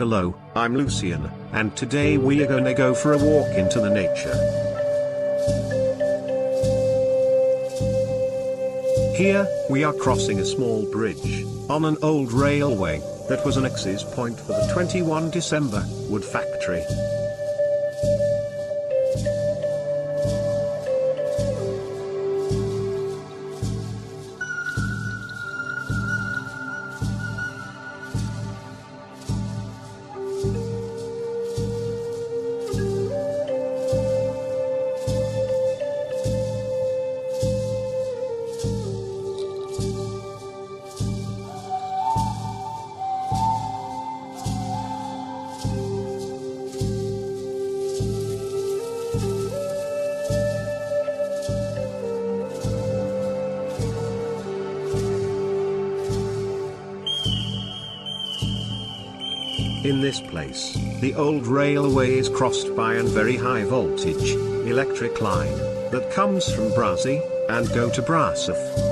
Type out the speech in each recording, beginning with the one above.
hello, I'm Lucian, and today we are gonna go for a walk into the nature. Here, we are crossing a small bridge, on an old railway, that was an access point for the 21 December wood factory. In this place, the old railway is crossed by an very high voltage electric line that comes from Brazil and go to Brasov.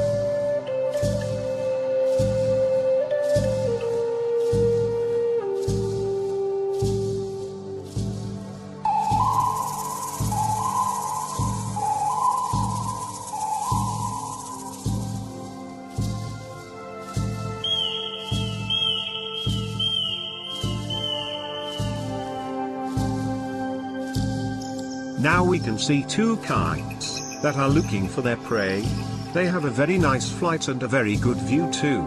Now we can see two kites that are looking for their prey. They have a very nice flight and a very good view too.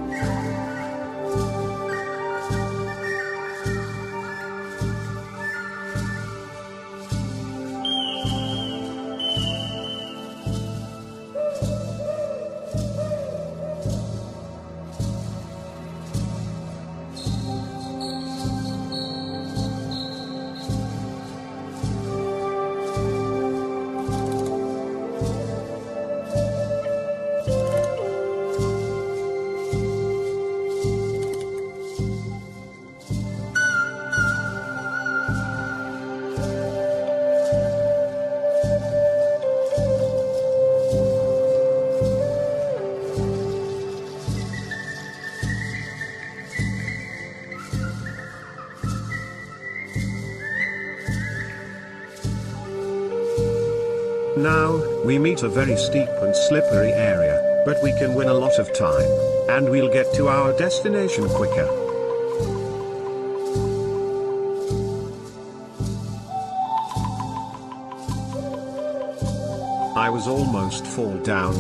Now, we meet a very steep and slippery area, but we can win a lot of time, and we'll get to our destination quicker. I was almost fall down.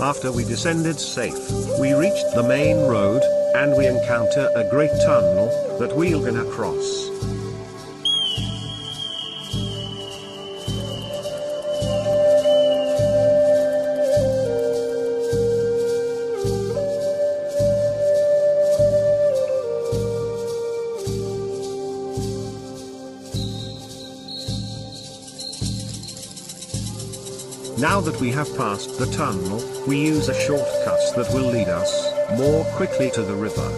After we descended safe, we reached the main road, and we encounter a great tunnel that we're gonna cross. Now that we have passed the tunnel, we use a shortcut that will lead us more quickly to the river.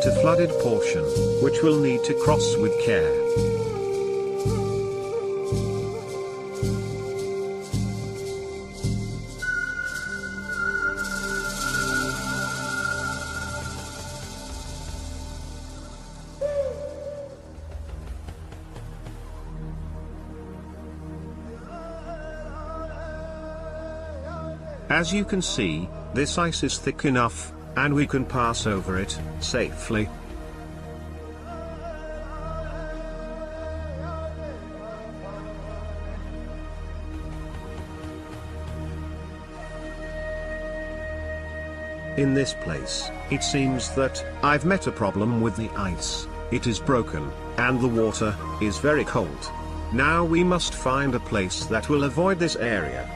quite a flooded portion, which we'll need to cross with care. As you can see, this ice is thick enough, and we can pass over it safely. In this place, it seems that I've met a problem with the ice. It is broken, and the water is very cold. Now we must find a place that will avoid this area.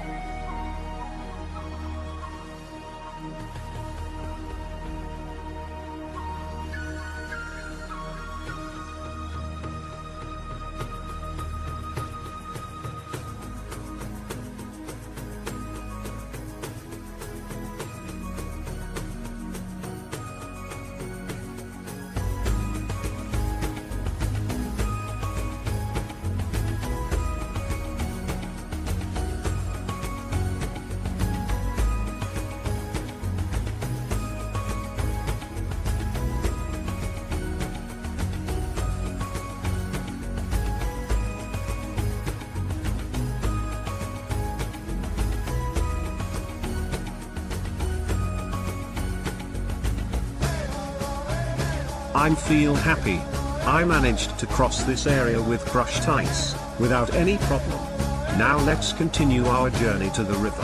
I feel happy. I managed to cross this area with crushed ice, without any problem. Now let's continue our journey to the river.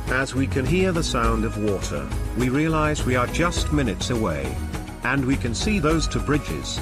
As we can hear the sound of water, we realize we are just minutes away. And we can see those two bridges.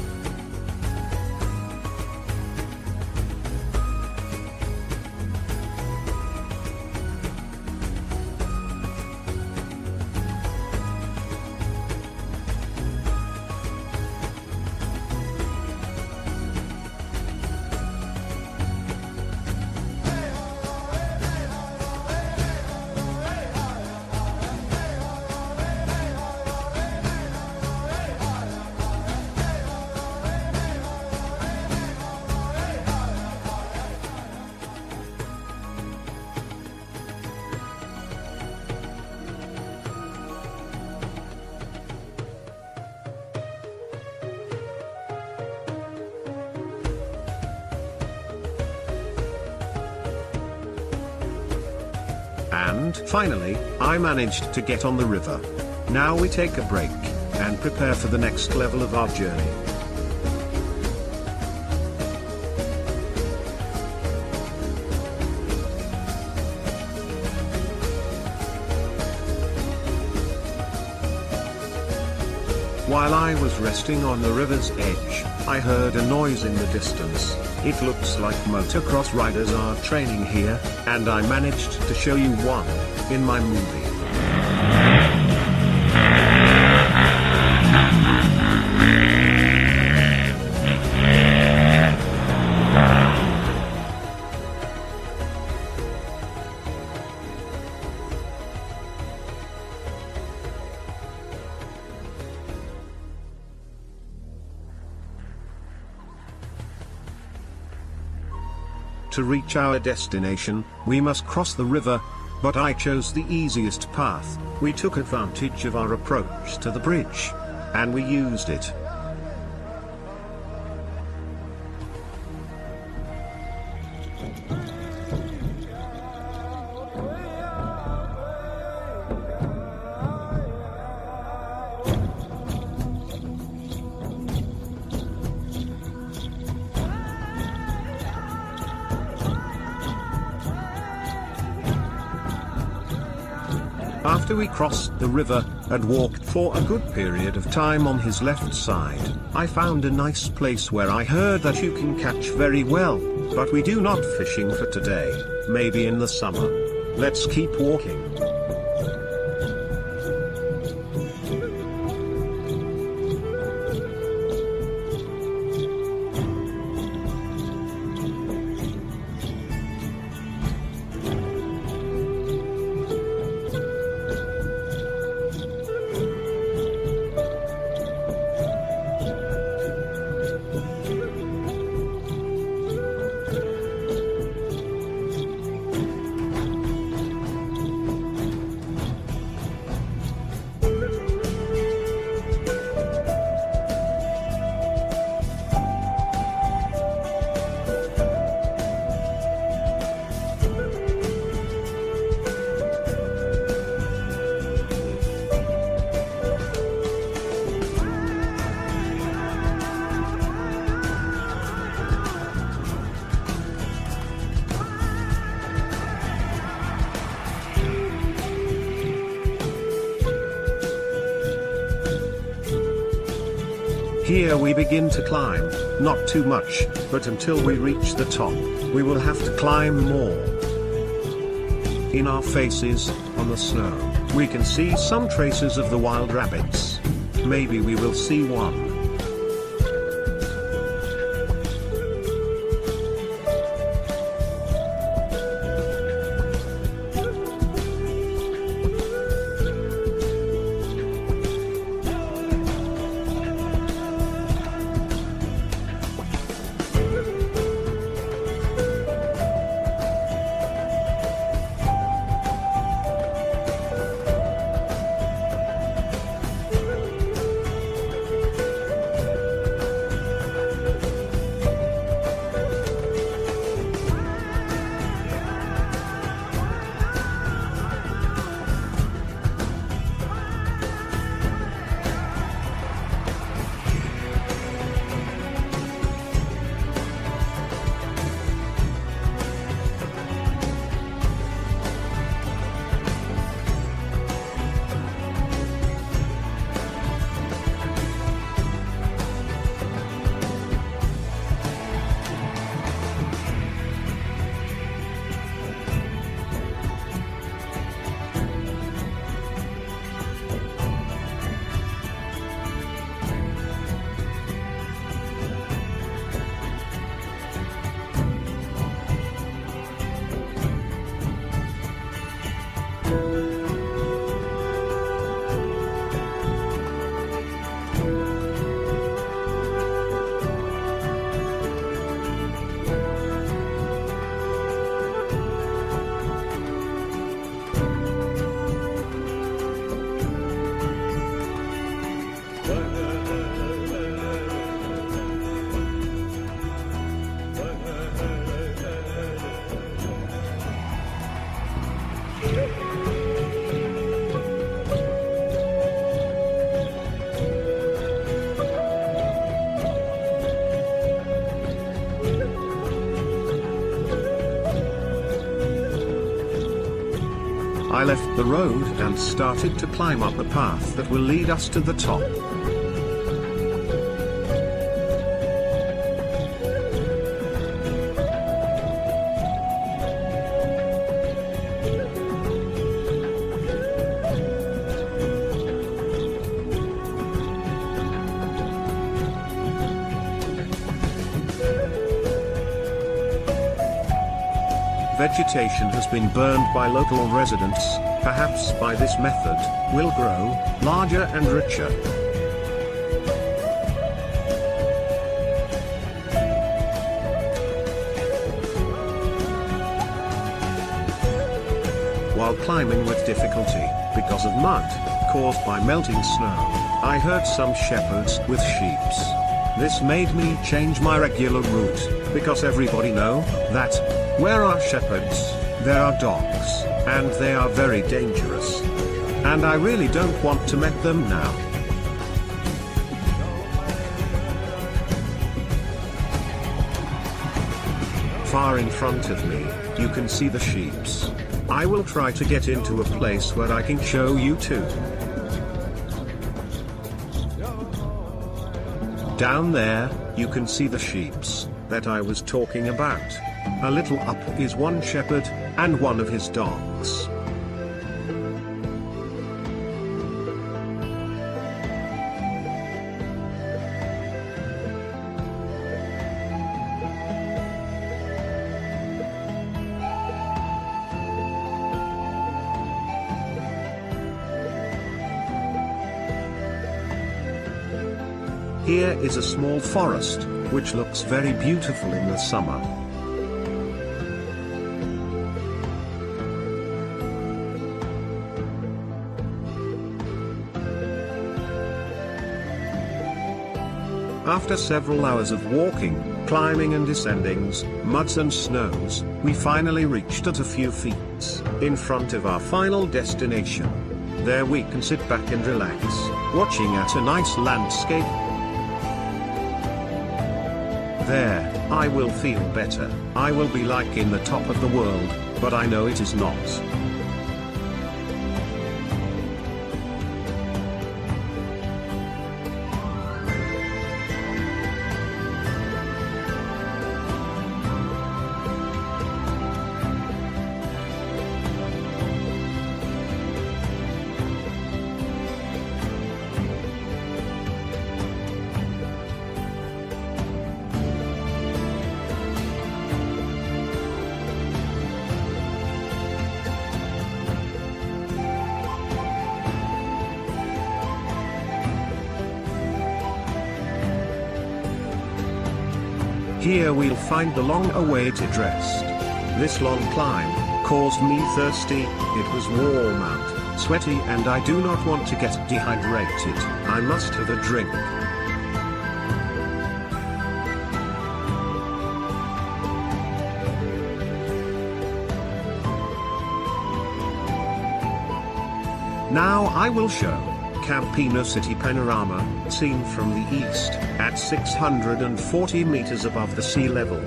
And finally, I managed to get on the river. Now we take a break, and prepare for the next level of our journey. While I was resting on the river's edge, I heard a noise in the distance. It looks like motocross riders are training here, and I managed to show you one in my movie. To reach our destination, we must cross the river, but I chose the easiest path. We took advantage of our approach to the bridge, and we used it. After we crossed the river, and walked for a good period of time on his left side, I found a nice place where I heard that you can catch very well, but we do not fishing for today, maybe in the summer. Let's keep walking. Here we begin to climb, not too much, but until we reach the top, we will have to climb more. In our faces, on the snow, we can see some traces of the wild rabbits. Maybe we will see one. I left the road and started to climb up the path that will lead us to the top. Vegetation has been burned by local residents, perhaps by this method, will grow larger and richer. While climbing with difficulty, because of mud, caused by melting snow, I heard some shepherds with sheeps. This made me change my regular route, because everybody know that, where are shepherds, there are dogs, and they are very dangerous. And I really don't want to meet them now. Far in front of me, you can see the sheeps. I will try to get into a place where I can show you too. Down there, you can see the sheeps that I was talking about. A little up is one shepherd, and one of his dogs. Here is a small forest, which looks very beautiful in the summer. After several hours of walking, climbing and descendings, muds and snows, we finally reached at a few feet in front of our final destination. There we can sit back and relax, watching at a nice landscape. There, I will feel better. I will be like in the top of the world, but I know it is not. Here we'll find the long-awaited rest. This long climb caused me thirsty, it was warm out, sweaty, and I do not want to get dehydrated. I must have a drink. Now I will show Campino city panorama, seen from the east, at 640 meters above the sea level.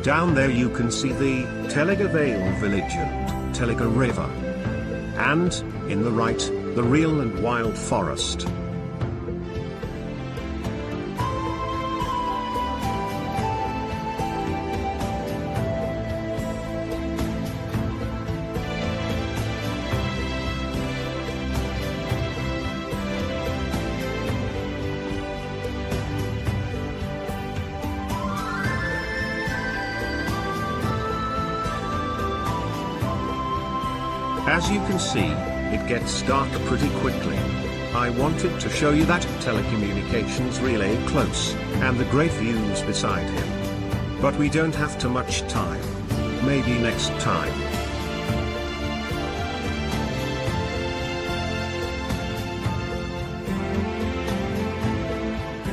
Down there you can see the Teliga Vale village and Teliga River. And, in the right, the real and wild forest. As you can see, it gets dark pretty quickly. I wanted to show you that telecommunications relay close, and the great views beside him. But we don't have too much time. Maybe next time.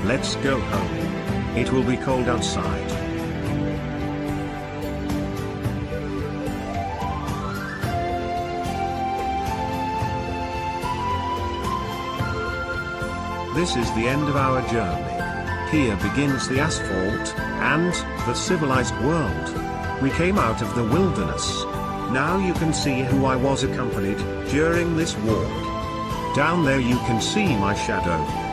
Let's go home. It will be cold outside. This is the end of our journey. Here begins the asphalt, and the civilized world. We came out of the wilderness. Now you can see who I was accompanied during this walk. Down there you can see my shadow.